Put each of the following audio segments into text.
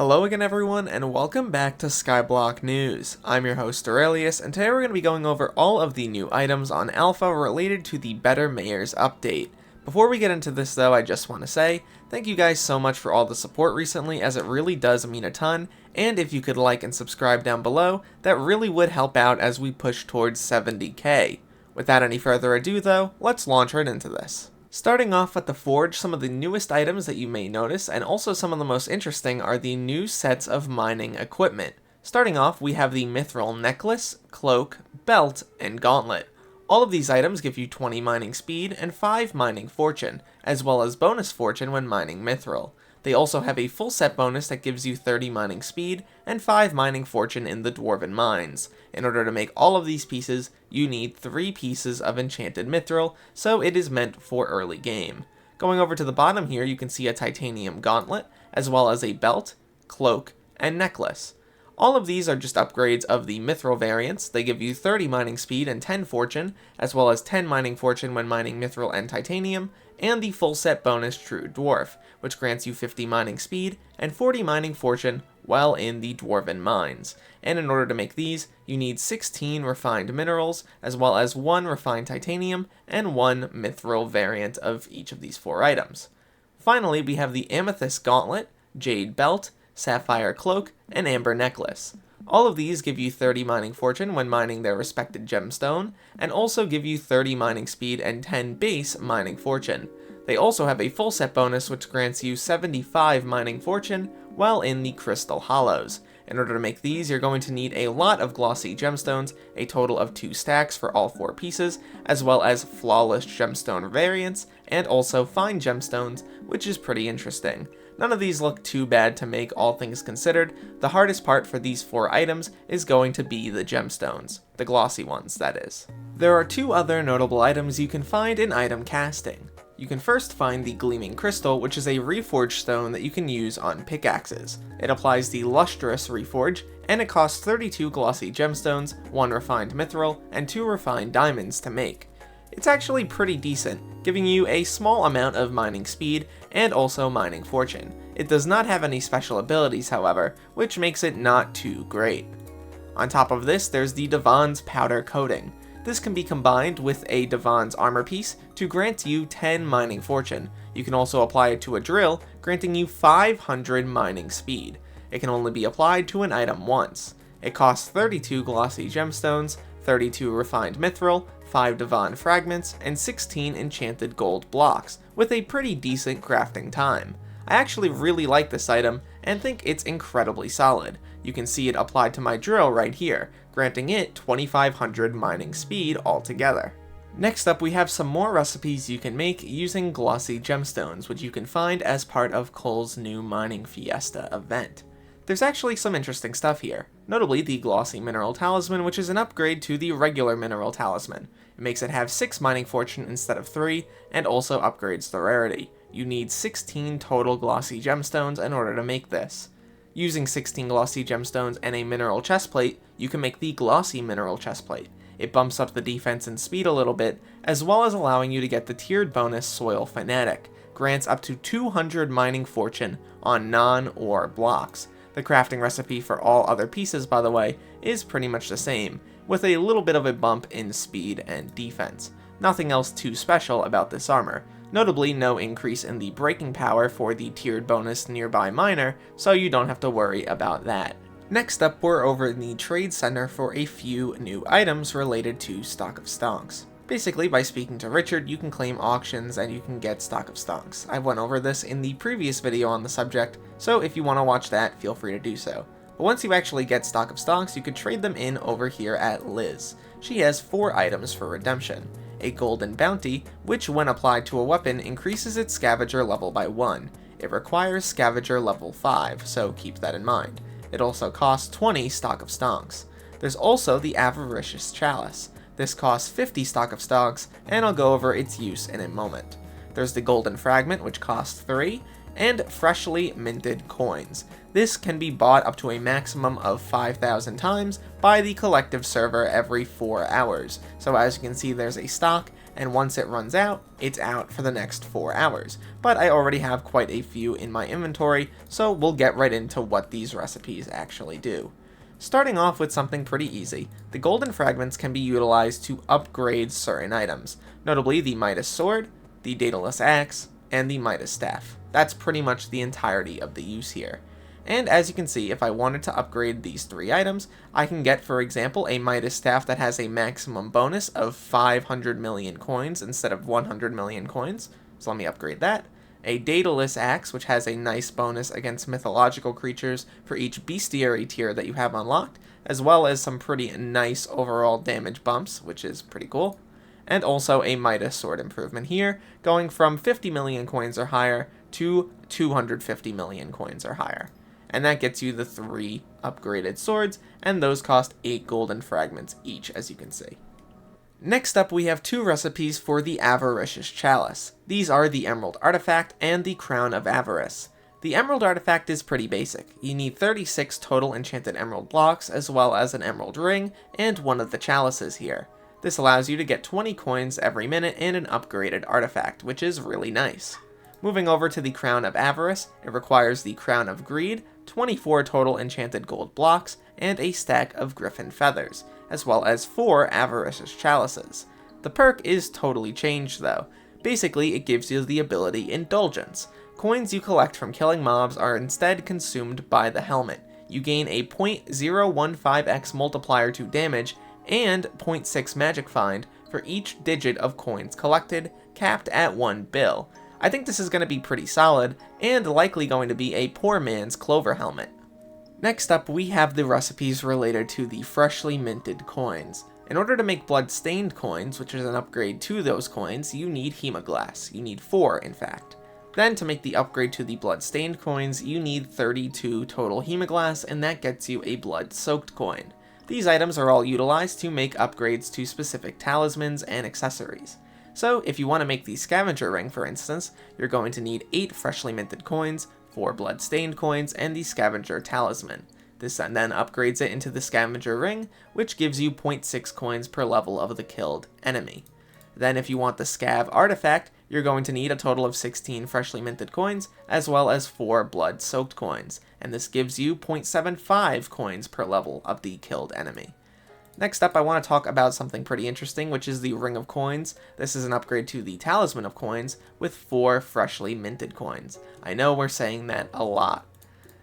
Hello again everyone, and welcome back to Skyblock News. I'm your host Derailious, and today we're going to be going over all of the new items on Alpha related to the Better Mayors update. Before we get into this though, I just want to say, thank you guys so much for all the support recently, as it really does mean a ton, and if you could like and subscribe down below, that really would help out as we push towards 70k. Without any further ado though, let's launch right into this. Starting off at the Forge, some of the newest items that you may notice, and also some of the most interesting, are the new sets of mining equipment. Starting off, we have the Mithril Necklace, Cloak, Belt, and Gauntlet. All of these items give you 20 mining speed and 5 mining fortune, as well as bonus fortune when mining Mithril. They also have a full set bonus that gives you 30 mining speed and 5 mining fortune in the Dwarven Mines. In order to make all of these pieces, you need 3 pieces of enchanted Mithril, so it is meant for early game. Going over to the bottom here, you can see a titanium gauntlet, as well as a belt, cloak, and necklace. All of these are just upgrades of the Mithril variants. They give you 30 mining speed and 10 fortune, as well as 10 mining fortune when mining Mithril and titanium, and the full set bonus True Dwarf, which grants you 50 mining speed and 40 mining fortune while in the Dwarven Mines. And in order to make these, you need 16 refined minerals, as well as 1 refined titanium and 1 Mithril variant of each of these 4 items. Finally, we have the Amethyst Gauntlet, Jade Belt, Sapphire Cloak, and Amber Necklace. All of these give you 30 mining fortune when mining their respected gemstone, and also give you 30 mining speed and 10 base mining fortune. They also have a full set bonus which grants you 75 mining fortune while in the Crystal Hollows. In order to make these, you're going to need a lot of glossy gemstones, a total of 2 stacks for all 4 pieces, as well as flawless gemstone variants, and also fine gemstones, which is pretty interesting. None of these look too bad to make, all things considered. The hardest part for these 4 items is going to be the gemstones, the glossy ones, that is. There are 2 other notable items you can find in item casting. You can first find the Gleaming Crystal, which is a reforged stone that you can use on pickaxes. It applies the Lustrous Reforge, and it costs 32 glossy gemstones, 1 refined mithril, and 2 refined diamonds to make. It's actually pretty decent, giving you a small amount of mining speed and also mining fortune. It does not have any special abilities, however, which makes it not too great. On top of this, there's the Divan's Powder Coating. This can be combined with a Divan's Armor piece to grant you 10 mining fortune. You can also apply it to a drill, granting you 500 mining speed. It can only be applied to an item once. It costs 32 glossy gemstones, 32 refined mithril, 5 Divan fragments, and 16 enchanted gold blocks, with a pretty decent crafting time. I actually really like this item, and think it's incredibly solid. You can see it applied to my drill right here, granting it 2500 mining speed altogether. Next up, we have some more recipes you can make using glossy gemstones, which you can find as part of Cole's new Mining Fiesta event. There's actually some interesting stuff here, notably the Glossy Mineral Talisman, which is an upgrade to the regular Mineral Talisman. It makes it have 6 mining fortune instead of 3, and also upgrades the rarity. You need 16 total glossy gemstones in order to make this. Using 16 glossy gemstones and a mineral chestplate, you can make the Glossy Mineral Chestplate. It bumps up the defense and speed a little bit, as well as allowing you to get the tiered bonus Soil Fanatic. Grants up to 200 mining fortune on non-ore blocks. The crafting recipe for all other pieces, by the way, is pretty much the same, with a little bit of a bump in speed and defense. Nothing else too special about this armor. Notably, no increase in the breaking power for the tiered bonus Nearby Miner, so you don't have to worry about that. Next up, we're over in the Trade Center for a few new items related to Stock of Stonks. Basically, by speaking to Richard, you can claim auctions and you can get Stock of Stonks. I went over this in the previous video on the subject, so if you want to watch that, feel free to do so. But once you actually get Stock of Stonks, you could trade them in over here at Liz. She has 4 items for redemption. A Golden Bounty, which when applied to a weapon increases its Scavenger level by 1. It requires Scavenger level 5, so keep that in mind. It also costs 20 Stock of Stonks. There's also the Avaricious Chalice. This costs 50 Stock of Stonks, and I'll go over its use in a moment. There's the Golden Fragment, which costs 3, and Freshly Minted Coins. This can be bought up to a maximum of 5,000 times by the collective server every 4 hours. So as you can see, there's a stock, and once it runs out, it's out for the next 4 hours. But I already have quite a few in my inventory, so we'll get right into what these recipes actually do. Starting off with something pretty easy, the golden fragments can be utilized to upgrade certain items, notably the Midas Sword, the Derailious Axe, and the Midas Staff. That's pretty much the entirety of the use here. And as you can see, if I wanted to upgrade these 3 items, I can get, for example, a Midas Staff that has a maximum bonus of 500 million coins instead of 100 million coins, so let me upgrade that. A Derailious Axe, which has a nice bonus against mythological creatures for each bestiary tier that you have unlocked, as well as some pretty nice overall damage bumps, which is pretty cool. And also a Midas Sword improvement here, going from 50 million coins or higher to 250 million coins or higher. And that gets you the 3 upgraded swords, and those cost 8 golden fragments each, as you can see. Next up, we have 2 recipes for the Avaricious Chalice. These are the Emerald Artifact and the Crown of Avarice. The Emerald Artifact is pretty basic. You need 36 total enchanted emerald blocks, as well as an emerald ring, and one of the chalices here. This allows you to get 20 coins every minute and an upgraded artifact, which is really nice. Moving over to the Crown of Avarice, it requires the Crown of Greed, 24 total enchanted gold blocks, and a stack of griffin feathers, as well as 4 avaricious chalices. The perk is totally changed though. Basically, it gives you the ability Indulgence. Coins you collect from killing mobs are instead consumed by the helmet. You gain a 0.015x multiplier to damage and 0.6 magic find for each digit of coins collected, capped at 1 bill. I think this is going to be pretty solid, and likely going to be a poor man's clover helmet. Next up, we have the recipes related to the freshly minted coins. In order to make blood-stained coins, which is an upgrade to those coins, you need Hemoglass. You need 4, in fact. Then, to make the upgrade to the blood-stained coins, you need 32 total Hemoglass, and that gets you a blood-soaked coin. These items are all utilized to make upgrades to specific talismans and accessories. So, if you want to make the scavenger ring, for instance, you're going to need 8 freshly minted coins, 4 blood-stained coins, and the scavenger talisman. This then upgrades it into the scavenger ring, which gives you 0.6 coins per level of the killed enemy. Then if you want the scav artifact, you're going to need a total of 16 freshly minted coins, as well as 4 blood-soaked coins, and this gives you 0.75 coins per level of the killed enemy. Next up, I want to talk about something pretty interesting, which is the Ring of Coins. This is an upgrade to the Talisman of Coins with 4 freshly minted coins. I know we're saying that a lot.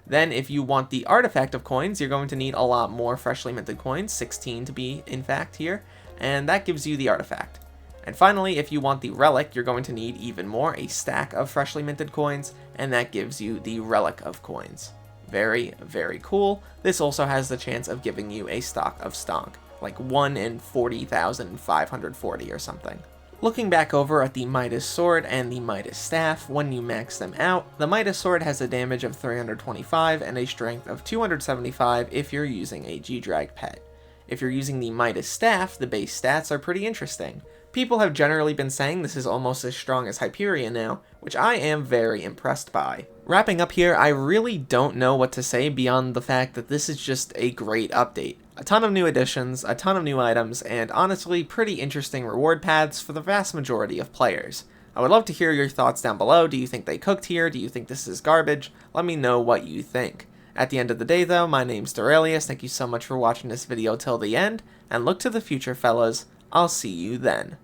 Then, if you want the Artifact of Coins, you're going to need a lot more freshly minted coins, 16 to be in fact here, and that gives you the Artifact. And finally, if you want the Relic, you're going to need even more, a stack of freshly minted coins, and that gives you the Relic of Coins. Very, very cool. This also has the chance of giving you a stock of stonk, like 1 in 40,540 or something. Looking back over at the Midas Sword and the Midas Staff, when you max them out, the Midas Sword has a damage of 325 and a strength of 275 if you're using a G-Drag pet. If you're using the Midas Staff, the base stats are pretty interesting. People have generally been saying this is almost as strong as Hyperion now, which I am very impressed by. Wrapping up here, I really don't know what to say beyond the fact that this is just a great update. A ton of new additions, a ton of new items, and honestly pretty interesting reward paths for the vast majority of players. I would love to hear your thoughts down below. Do you think they cooked here? Do you think this is garbage? Let me know what you think. At the end of the day though, my name's Derailious. Thank you so much for watching this video till the end, and look to the future, fellas. I'll see you then.